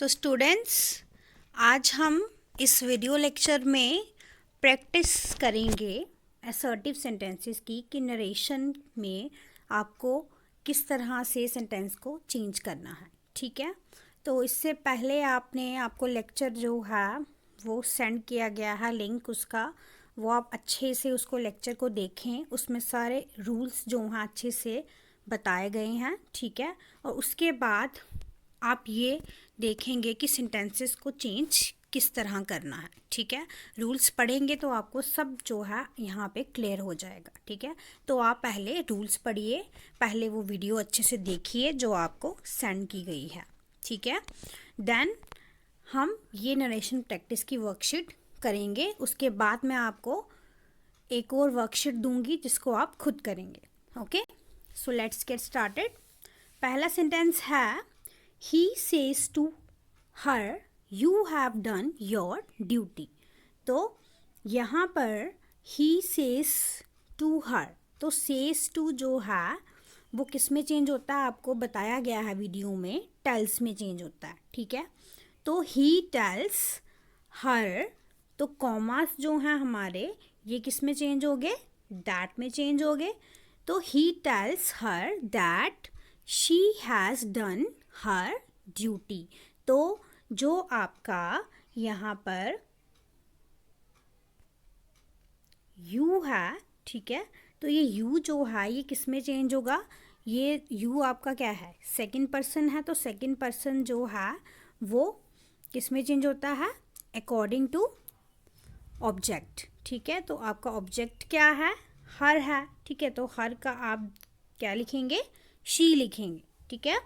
So students, आज हम इस वीडियो लेक्चर में प्रैक्टिस करेंगे असर्टिव सेंटेंसेस की कि नरेशन में आपको किस तरह से सेंटेंस को चेंज करना है। ठीक है, तो इससे पहले आपको लेक्चर जो है वो सेंड किया गया है लिंक उसका, वो आप अच्छे से उसको लेक्चर को देखें। उसमें सारे रूल्स जो हैं अच्छे से बताए गए हैं। ठीक है, और उसके बाद आप ये देखेंगे कि सेंटेंसेस को चेंज किस तरह करना है। ठीक है, रूल्स पढ़ेंगे तो आपको सब जो है यहाँ पे क्लियर हो जाएगा। ठीक है, तो आप पहले रूल्स पढ़िए, पहले वो वीडियो अच्छे से देखिए जो आपको सेंड की गई है। ठीक है, देन हम ये नरेशन प्रैक्टिस की वर्कशीट करेंगे। उसके बाद मैं आपको एक और वर्कशीट दूंगी जिसको आप खुद करेंगे। Okay, so let's get started. पहला सेंटेंस है He says to her, you have done your duty. तो यहाँ पर he says to her, तो says to जो है वो किस में चेंज होता है आपको बताया गया है वीडियो में, tells में चेंज होता है। ठीक है, तो he tells her, तो कॉमास जो हैं हमारे ये किस में चेंज हो गए, that में चेंज हो गए। तो he tells her that she has done her duty. तो जो आपका यहाँ पर यू है, ठीक है, तो ये यू जो है ये किस में चेंज होगा, ये यू आपका क्या है, सेकंड पर्सन है, तो सेकंड पर्सन जो है वो किस में चेंज होता है, अकॉर्डिंग टू ऑब्जेक्ट। ठीक है, तो आपका ऑब्जेक्ट क्या है, हर है। ठीक है, तो हर का आप क्या लिखेंगे, शी लिखेंगे। ठीक है,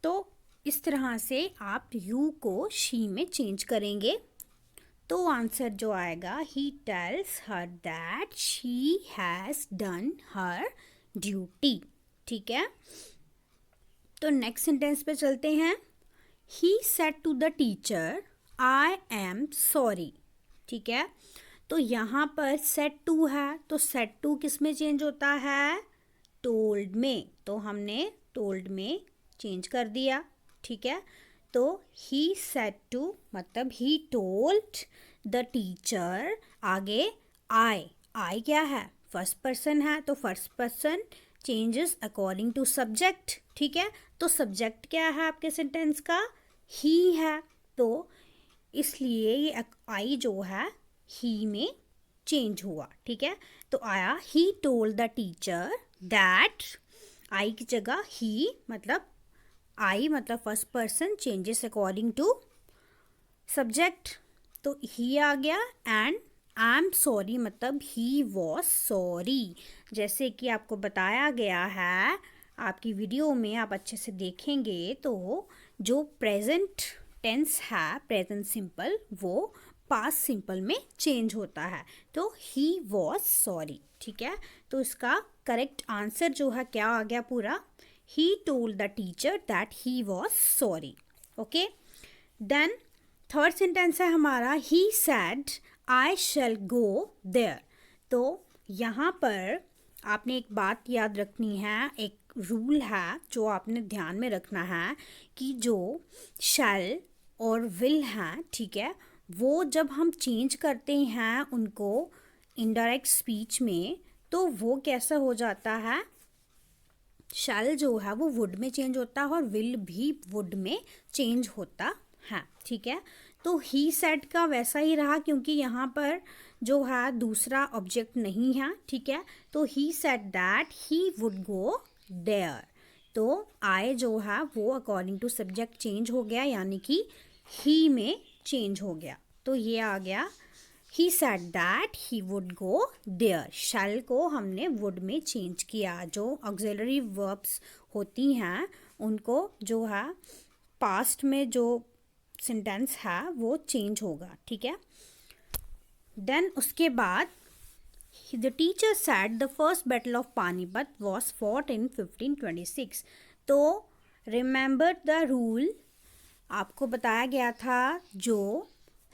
तो इस तरह से आप यू को शी में चेंज करेंगे तो आंसर जो आएगा, he tells her that she has done her duty. ठीक है, तो नेक्स्ट सेंटेंस पे चलते हैं। He said to the teacher I am sorry. ठीक है, तो यहाँ पर सेड टू है, तो सेड टू किस में चेंज होता है, टोल्ड में, तो हमने टोल्ड में चेंज कर दिया। ठीक है, तो ही सेड टू मतलब ही टोल्ड द टीचर, आगे आई क्या है, फर्स्ट पर्सन है, तो first person changes according to subject. ठीक है, तो सब्जेक्ट क्या है आपके सेंटेंस का, ही है, तो इसलिए ये आई जो है ही में चेंज हुआ। ठीक है, तो आया he told the teacher that, I की जगह ही, मतलब आई मतलब first person changes according to subject, तो ही आ गया। एंड आई एम सॉरी मतलब ही वॉज सॉरी, जैसे कि आपको बताया गया है आपकी वीडियो में, आप अच्छे से देखेंगे तो जो प्रेजेंट टेंस है, प्रेजेंट सिंपल, वो पास्ट सिंपल में चेंज होता है, तो ही वॉज सॉरी। ठीक है, तो इसका करेक्ट आंसर जो है क्या आ गया पूरा, he told the teacher that he was sorry. Okay, then third sentence है हमारा, he said I shall go there. तो यहाँ पर आपने एक बात याद रखनी है, एक रूल है जो आपने ध्यान में रखना है कि जो shall और will हैं, ठीक है, वो जब हम चेंज करते हैं उनको इनडायरेक्ट स्पीच में, तो वो कैसा हो जाता है, शैल जो है वो वुड में चेंज होता है और विल भी वुड में चेंज होता है। ठीक है, तो ही सेड का वैसा ही रहा क्योंकि यहाँ पर जो है दूसरा ऑब्जेक्ट नहीं है। ठीक है, तो he said that he would go there, तो आई जो है वो अकॉर्डिंग टू सब्जेक्ट चेंज हो गया, यानी कि ही में चेंज हो गया, तो ये आ गया He said that he would go there. Shall को हमने would में चेंज किया। जो ऑक्सिलरी वर्ब्स होती हैं उनको जो है पास्ट में जो सेंटेंस है वो चेंज होगा। ठीक है, देन उसके बाद the teacher said the first battle of Panipat was fought in 1526. तो remember the rule, आपको बताया गया था जो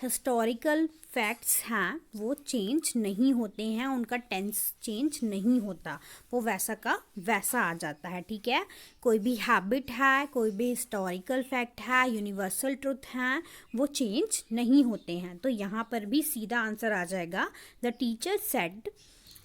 हिस्टोरिकल फैक्ट्स हैं वो चेंज नहीं होते हैं, उनका टेंस चेंज नहीं होता, वो वैसा का वैसा आ जाता है, ठीक है। कोई भी हैबिट है, कोई भी हिस्टोरिकल फैक्ट है, यूनिवर्सल ट्रुथ है, वो चेंज नहीं होते हैं। तो यहाँ पर भी सीधा आंसर आ जाएगा द टीचर सेड,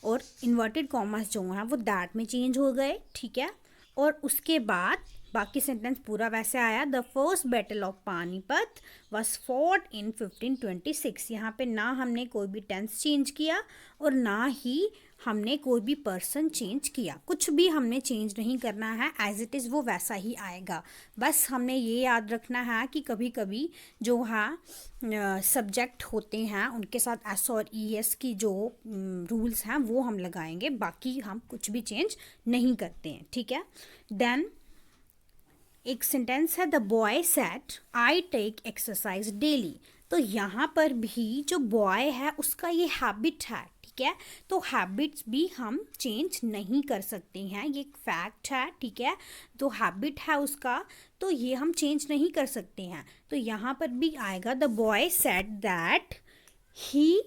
और इन्वर्टेड कॉमर्स जो है वो दैट में चेंज हो गए, ठीक है। और उसके बाद बाकी सेंटेंस पूरा वैसे आया, the first battle of Panipat was fought in 1526। यहाँ पे ना हमने कोई भी टेंस चेंज किया और ना ही हमने कोई भी पर्सन चेंज किया, कुछ भी हमने चेंज नहीं करना है, एज इट इज़ वो वैसा ही आएगा। बस हमने ये याद रखना है कि कभी कभी जो है सब्जेक्ट होते हैं उनके साथ एस और ई एस की जो रूल्स हैं वो हम लगाएंगे, बाकी हम कुछ भी चेंज नहीं करते हैं, ठीक है। देन एक सेंटेंस है, the boy said I take exercise daily. तो यहाँ पर भी जो बॉय है उसका ये हैबिट है, ठीक है। तो हैबिट्स भी हम चेंज नहीं कर सकते हैं, ये एक फैक्ट है, ठीक है। तो हैबिट है उसका, तो ये हम चेंज नहीं कर सकते हैं। तो यहाँ पर भी आएगा the boy said that he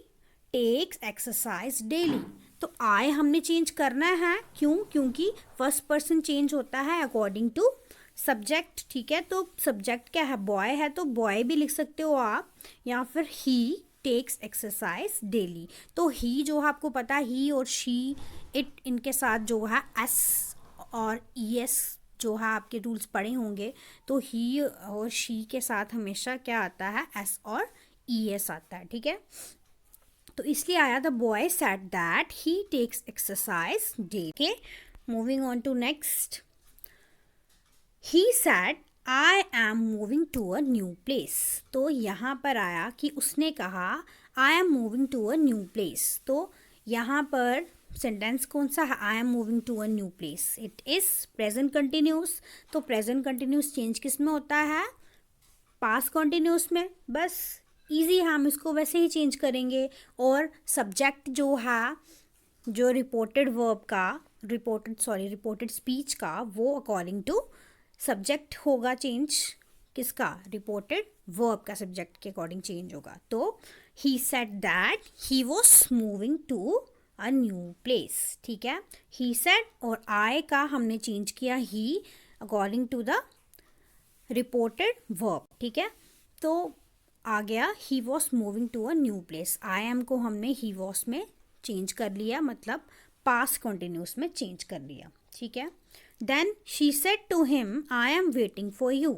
takes exercise daily. तो आई हमने चेंज करना है, क्यों? क्योंकि फर्स्ट पर्सन चेंज होता है अकॉर्डिंग टू सब्जेक्ट, ठीक है। तो सब्जेक्ट क्या है? बॉय है, तो बॉय भी लिख सकते हो आप, या फिर ही टेक्स एक्सरसाइज डेली। तो ही जो है आपको पता है, ही और शी, इट, इनके साथ जो है एस और ई एस जो है आपके रूल्स पढ़े होंगे, तो ही और शी के साथ हमेशा क्या आता है? एस और ई एस आता है, ठीक है। तो इसलिए आया the boy said that he takes exercise daily. Moving on to next, he said I am moving to a new place। तो यहाँ पर आया कि उसने कहा I am moving to a new place। तो यहाँ पर सेंटेंस कौन सा है? I am moving to a new place, it is present continuous। तो present continuous चेंज किस में होता है? past continuous में। बस इजी है, हम इसको वैसे ही चेंज करेंगे। और सब्जेक्ट जो है, जो रिपोर्टेड वर्ब का, रिपोर्टेड स्पीच का, वो अकॉर्डिंग टू सब्जेक्ट होगा चेंज, किसका? रिपोर्टेड वर्ब का सब्जेक्ट के अकॉर्डिंग चेंज होगा। तो he said that he was moving to a new place, ठीक है। ही सेड और आई का हमने चेंज किया he according to the reported verb, ठीक है। तो आ गया he was moving to a new place. I am को हमने ही वॉज में चेंज कर लिया, मतलब पास्ट कंटिन्यूस में चेंज कर लिया, ठीक है। Then she said to him I am waiting for you.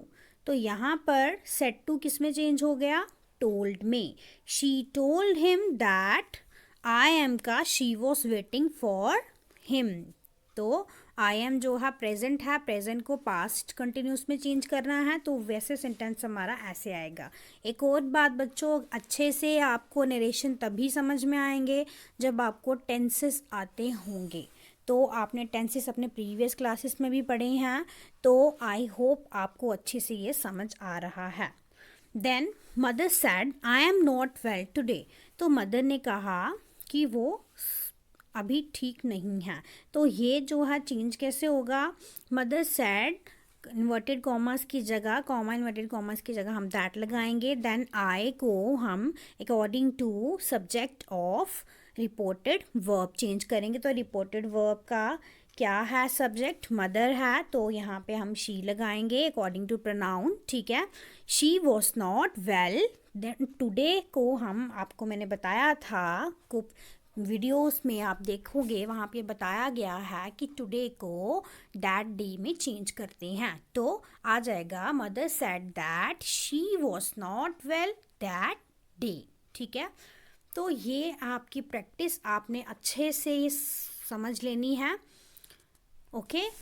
तो यहाँ पर सेड टू किस में चेंज हो गया? टोल्ड में। She told him that I am का she was waiting for him. तो आई एम जो है प्रेजेंट है, प्रेजेंट को पास्ट कंटिन्यूस में चेंज करना है, तो वैसे सेंटेंस हमारा ऐसे आएगा। एक और बात बच्चों, अच्छे से आपको नरेशन तभी समझ में आएंगे जब आपको टेंसेस आते होंगे। तो आपने टेंसेस अपने प्रीवियस क्लासेस में भी पढ़े हैं, तो आई होप आपको अच्छे से ये समझ आ रहा है। Then mother said I am not well today. तो मदर ने कहा कि वो अभी ठीक नहीं है। तो ये जो है चेंज कैसे होगा? मदर सैड इन्वर्टेड कॉमर्स की जगह, कॉमा इन्वर्टेड कॉमर्स की जगह हम दैट लगाएंगे। देन आई को हम according to subject of reported verb change करेंगे। तो रिपोर्टेड वर्ब का क्या है? सब्जेक्ट मदर है, तो यहाँ पे हम शी लगाएंगे अकॉर्डिंग टू प्रोनाउन, ठीक है। She was not well. Then today को हम, आपको मैंने बताया था, को वीडियोस में आप देखोगे वहाँ पे बताया गया है कि टुडे को दैट डे में चेंज करते हैं। तो आ जाएगा mother said that she was not well that day, ठीक है। तो ये आपकी प्रैक्टिस आपने अच्छे से समझ लेनी है, ओके।